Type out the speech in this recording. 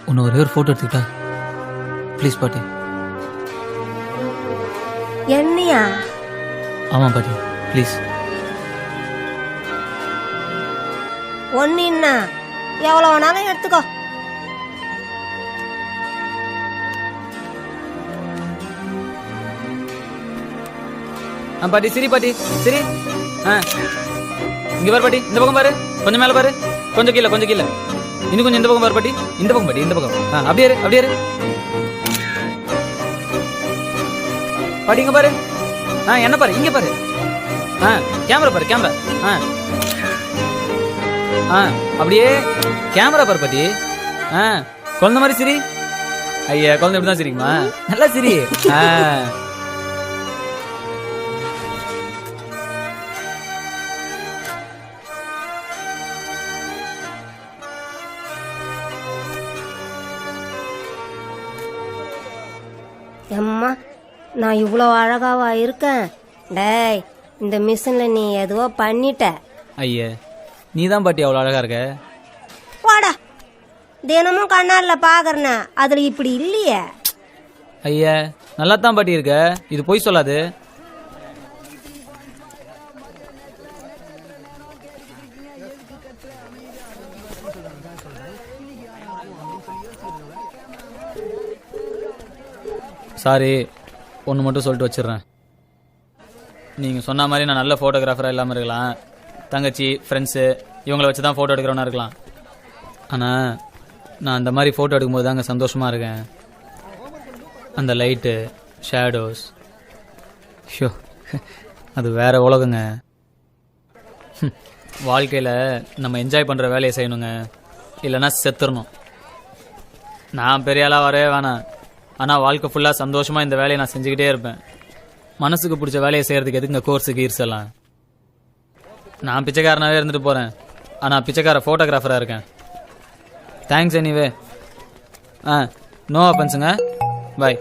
உன்னை ஒரே ஒரு ஃபோட்டோ எடுத்துக்கிட்டா ப்ளீஸ் பாட்டி. என்னையா? ஆமாம் பாட்டி ப்ளீஸ். ஒன்னுன்னா எவ்வளோ வேணாலும் எடுத்துக்கோ. பாட்டி சரி பாட்டி சரி. இங்கே பாரு பாட்டி, இந்த பக்கம் பாரு, கொஞ்சம் மேலே பாரு, கொஞ்சம் கீழே கொஞ்சம் கீழே, இன்னும் கொஞ்சம் இந்த பக்கம் பாரு பாட்டி, இந்த பக்கம் பாட்டி, இந்த பக்கம். அப்படியே இரு அப்படியே இரு பாட்டி. இங்கே பாரு, என்ன பாரு, இங்கே பாரு, கேமரா பாரு கேமரா. அப்படியே கேமரா பாரு பாட்டி. குழந்தை மாதிரி சிரி. ஐயா குழந்தை இப்படிதான் சிரிக்குமா? நல்லா சிரி. அம்மா, நான் இவ்வளோ அழகாவா இருக்கேன்? டேய், இந்த மிஷினில் நீ எதுவோ பண்ணிட்ட. ஐயா நீ தான் பாட்டி அவ்வளோ அழகா இருக்க. வாடா, தினமும் கண்ணாடில் பார்க்கறேனே, அதில் இப்படி இல்லையே. ஐயா நல்லா தான் பாட்டி இருக்க, இது பொய் சொல்லாது. சாரி, ஒன்று மட்டும் சொல்லிட்டு வச்சிடுறேன். நீங்கள் சொன்ன மாதிரி நான் நல்ல ஃபோட்டோகிராஃபராக இல்லாமல் இருக்கலாம், தங்கச்சி ஃப்ரெண்ட்ஸு இவங்கள வச்சு தான் ஃபோட்டோ எடுக்கிறவனா இருக்கலாம். ஆனால் நான் அந்த மாதிரி ஃபோட்டோ எடுக்கும்போது தாங்க சந்தோஷமாக இருக்கேன். அந்த லைட்டு ஷேடோஸ், ஷோ அது வேறு உலகங்க. வாழ்க்கையில் நம்ம என்ஜாய் பண்ணுற வேலையை செய்யணுங்க, இல்லைன்னா செத்துடணும். நான் பெரிய ஆளாக வரவே வேணாம், ஆனால் வாழ்க்கை ஃபுல்லாக சந்தோஷமாக இந்த வேலையை நான் செஞ்சுக்கிட்டே இருப்பேன். மனசுக்கு பிடிச்ச வேலையை செய்கிறதுக்கு எதுங்க கோர்ஸு கீர்ஸ் எல்லாம். நான் பிச்சைக்காரனாகவே இருந்துட்டு போகிறேன், ஆனால் பிச்சைக்கார ஃபோட்டோகிராஃபராக இருக்கேன். Thanks anyway. நோ ஆஃபன்ஸுங்க, பாய்.